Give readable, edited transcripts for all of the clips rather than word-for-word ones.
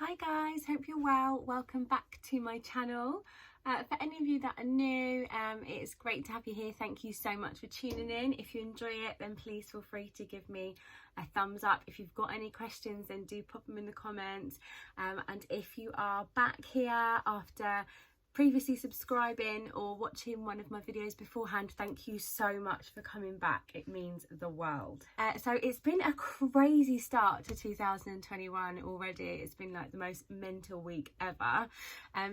Hi guys, hope you're well. Welcome back to my channel. For any of you that are new, it's great to have you here. Thank you so much for tuning in. If you enjoy it, then please feel free to give me a thumbs up. If you've got any questions, then do pop them in the comments. And if you are back here after previously subscribing or watching one of my videos beforehand, thank you so much for coming back. It means the world. So it's been a crazy start to 2021 already. It's been like the most mental week ever.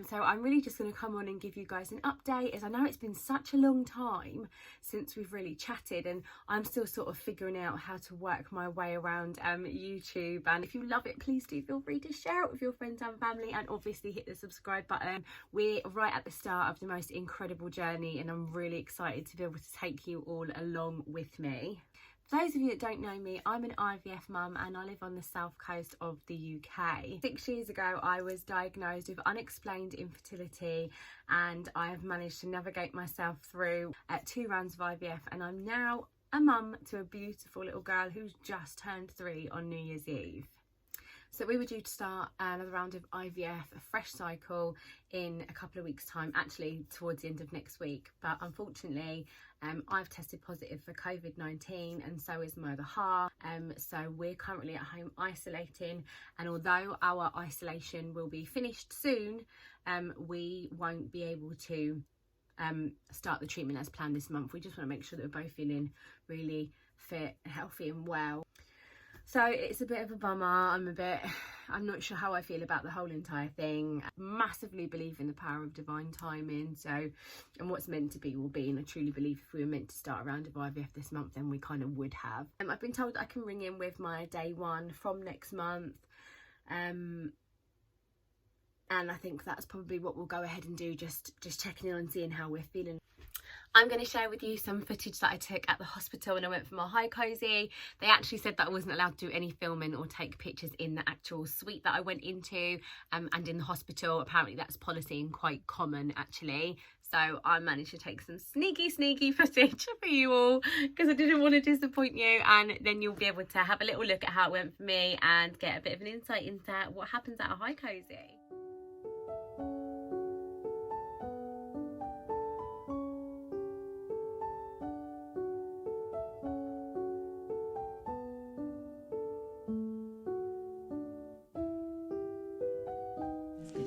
So I'm really just going to come on and give you guys an update, as I know it's been such a long time since we've really chatted, and I'm still sort of figuring out how to work my way around YouTube. And if you love it, please do feel free to share it with your friends and family, and obviously hit the subscribe button. We're right at the start of the most incredible journey, and I'm really excited to be able to take you all along with me. For those of you that don't know me, I'm an IVF mum and I live on the south coast of the UK. 6 years ago I was diagnosed with unexplained infertility, and I have managed to navigate myself through 2 rounds of IVF, and I'm now a mum to a beautiful little girl who's just turned 3 on New Year's Eve. So we were due to start another round of IVF, a fresh cycle, in a couple of weeks' time, actually towards the end of next week. But unfortunately, I've tested positive for COVID19, and so is my other half. So we're currently at home isolating, and although our isolation will be finished soon, we won't be able to start the treatment as planned this month. We just want to make sure that we're both feeling really fit, healthy and well. So it's a bit of a bummer. I'm not sure how I feel about the whole entire thing. I massively believe in the power of divine timing. And what's meant to be will be. And I truly believe if we were meant to start a round of IVF this month, then we kind of would have. I've been told I can ring in with my day 1 from next month. And I think that's probably what we'll go ahead and do, just checking in on seeing how we're feeling. I'm going to share with you some footage that I took at the hospital when I went for my hycosy. They actually said that I wasn't allowed to do any filming or take pictures in the actual suite that I went into, and in the hospital. Apparently that's policy and quite common actually. So I managed to take some sneaky footage for you all, because I didn't want to disappoint you, and then you'll be able to have a little look at how it went for me and get a bit of an insight into what happens at a hycosy.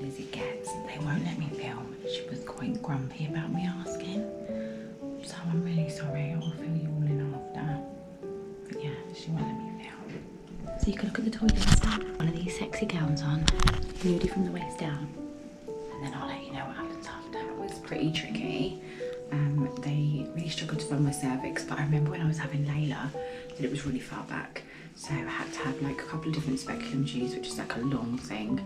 As it gets, they won't let me film. She was quite grumpy about me asking, so I'm really sorry. I'll fill you all in after, but yeah, she won't let me film. So you can look at the toilet and stuff. One of these sexy gowns on, nudie from the waist down, and then I'll let you know what happens after. It was pretty tricky. They really struggled to find my cervix, but I remember when I was having Layla that it was really far back, so I had to have like a couple of different speculum tubes, which is like a long thing.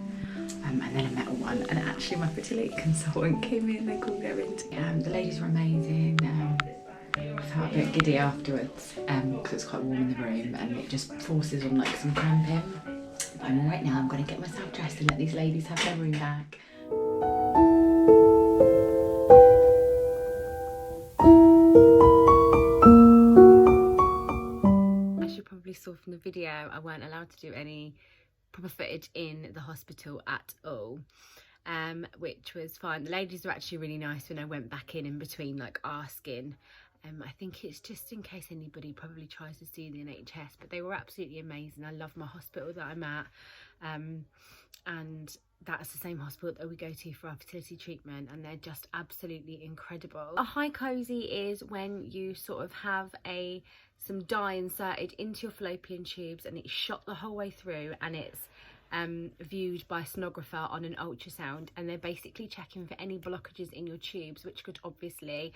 And then a metal one, and actually my fertility consultant came in, they called her in. The ladies were amazing. I felt a bit giddy afterwards because it's quite warm in the room, and it just forces on like some cramping. But I'm all right now. I'm going to get myself dressed and let these ladies have their room back. As you probably saw from the video, I weren't allowed to do any proper footage in the hospital at all, which was fine. The ladies were actually really nice when I went back in between, like asking. I think it's just in case anybody probably tries to sue the NHS, but they were absolutely amazing. I love my hospital that I'm at, and that's the same hospital that we go to for our fertility treatment, and they're just absolutely incredible. A hycosy is when you sort of have some dye inserted into your fallopian tubes, and it's shot the whole way through, and it's viewed by a sonographer on an ultrasound, and they're basically checking for any blockages in your tubes, which could obviously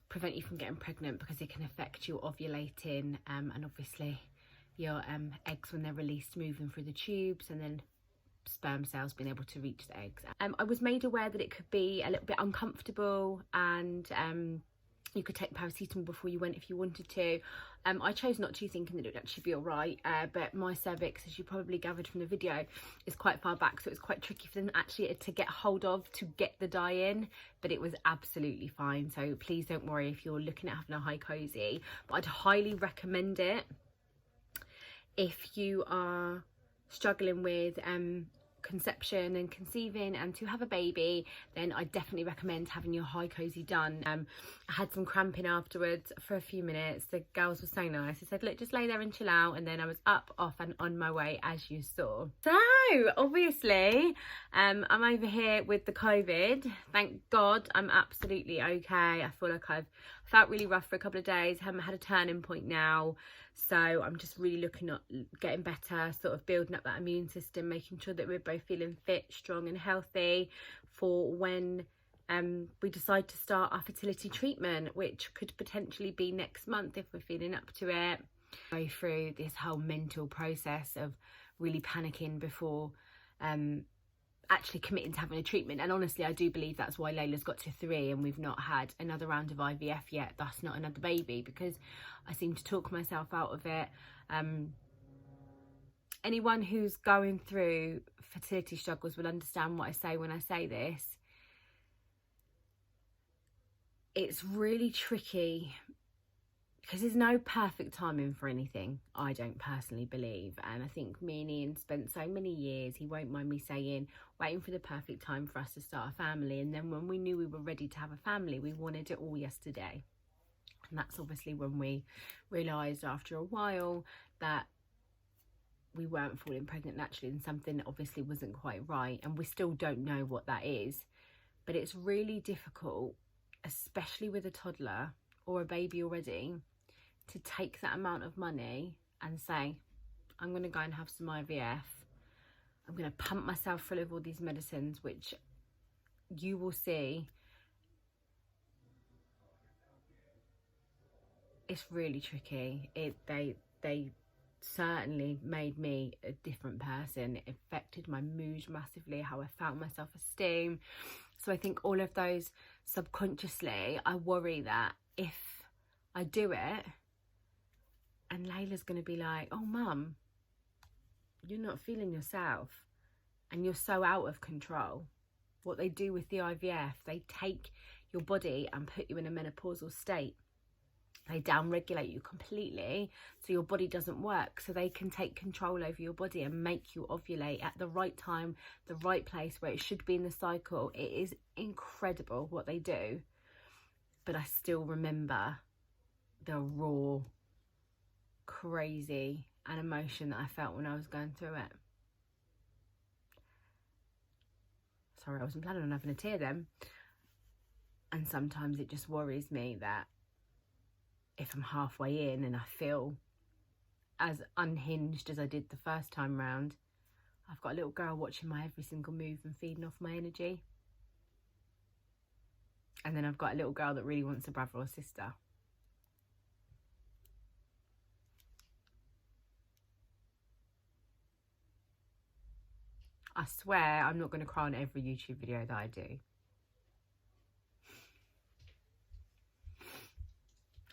prevent you from getting pregnant, because it can affect you ovulating, and obviously your eggs, when they're released, moving through the tubes, and then sperm cells being able to reach the eggs. I was made aware that it could be a little bit uncomfortable, and you could take paracetamol before you went if you wanted to. I chose not to, thinking that it would actually be all right, but my cervix, as you probably gathered from the video, is quite far back, so it's quite tricky for them actually to get hold of to get the dye in, but it was absolutely fine. So please don't worry if you're looking at having a hycosy, but I'd highly recommend it if you are struggling with conception and conceiving and to have a baby, then I definitely recommend having your hycosy done. I had some cramping afterwards for a few minutes. The girls were so nice. I said, look, just lay there and chill out, and then I was up, off and on my way, as you saw. So obviously I'm over here with the COVID. Thank God I'm absolutely okay. I feel like I've felt really rough for a couple of days, haven't had a turning point now. So I'm just really looking at getting better, sort of building up that immune system, making sure that we're both feeling fit, strong and healthy for when we decide to start our fertility treatment, which could potentially be next month if we're feeling up to it. Go through this whole mental process of really panicking before actually committing to having a treatment. And honestly, I do believe that's why Layla's got to 3 and we've not had another round of IVF yet. That's not another baby, because I seem to talk myself out of it. Anyone who's going through fertility struggles will understand what I say when I say this. It's really tricky because there's no perfect timing for anything, I don't personally believe. And I think me and Ian spent so many years, he won't mind me saying, waiting for the perfect time for us to start a family. And then when we knew we were ready to have a family, we wanted it all yesterday. And that's obviously when we realised after a while that we weren't falling pregnant naturally, and something obviously wasn't quite right. And we still don't know what that is. But it's really difficult, especially with a toddler or a baby already, to take that amount of money and say, I'm going to go and have some IVF. I'm going to pump myself full of all these medicines, which you will see. It's really tricky. They certainly made me a different person. It affected my mood massively, how I felt my self-esteem. So I think all of those subconsciously, I worry that if I do it, and Layla's going to be like, oh, mum, you're not feeling yourself and you're so out of control. What they do with the IVF, they take your body and put you in a menopausal state. They downregulate you completely, so your body doesn't work. So they can take control over your body and make you ovulate at the right time, the right place where it should be in the cycle. It is incredible what they do. But I still remember the raw, crazy and emotion that I felt when I was going through it. Sorry, I wasn't planning on having a tear then. And sometimes it just worries me that if I'm halfway in and I feel as unhinged as I did the first time round, I've got a little girl watching my every single move and feeding off my energy. And then I've got a little girl that really wants a brother or sister. I swear I'm not going to cry on every YouTube video that I do.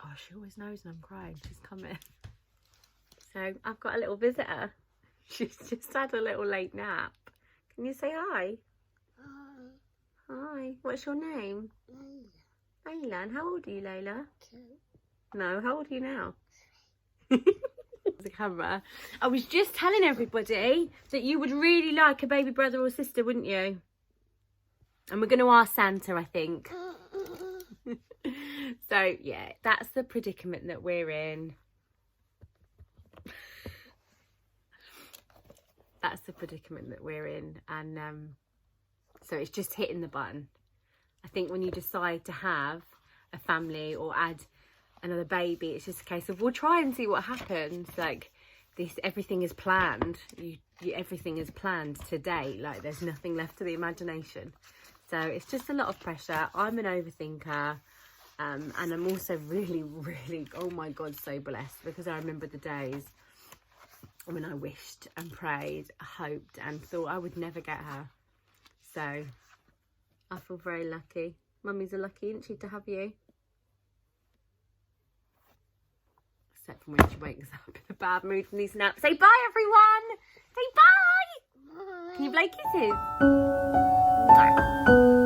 Oh, she always knows when I'm crying. She's coming. So I've got a little visitor. She's just had a little late nap. Can you say hi? Hi. Hi. What's your name? Layla. Layla. And how old are you, Layla? 2. No, how old are you now? The camera. I was just telling everybody that you would really like a baby brother or sister, wouldn't you? And we're going to ask Santa, I think. So yeah, that's the predicament that we're in. That's the predicament that we're in. And so it's just hitting the button. I think when you decide to have a family or add another baby, it's just a case of we'll try and see what happens. Like this, everything is planned. Everything is planned to date. Like there's nothing left to the imagination. So it's just a lot of pressure. I'm an overthinker. And I'm also really, oh my God, so blessed, because I remember the days when I wished and prayed, hoped and thought I would never get her. So I feel very lucky. Mummy's a lucky, isn't she, to have you? Except for when she wakes up in a bad mood and needs a nap. Say bye, everyone! Say bye! Bye. Can you blow kisses?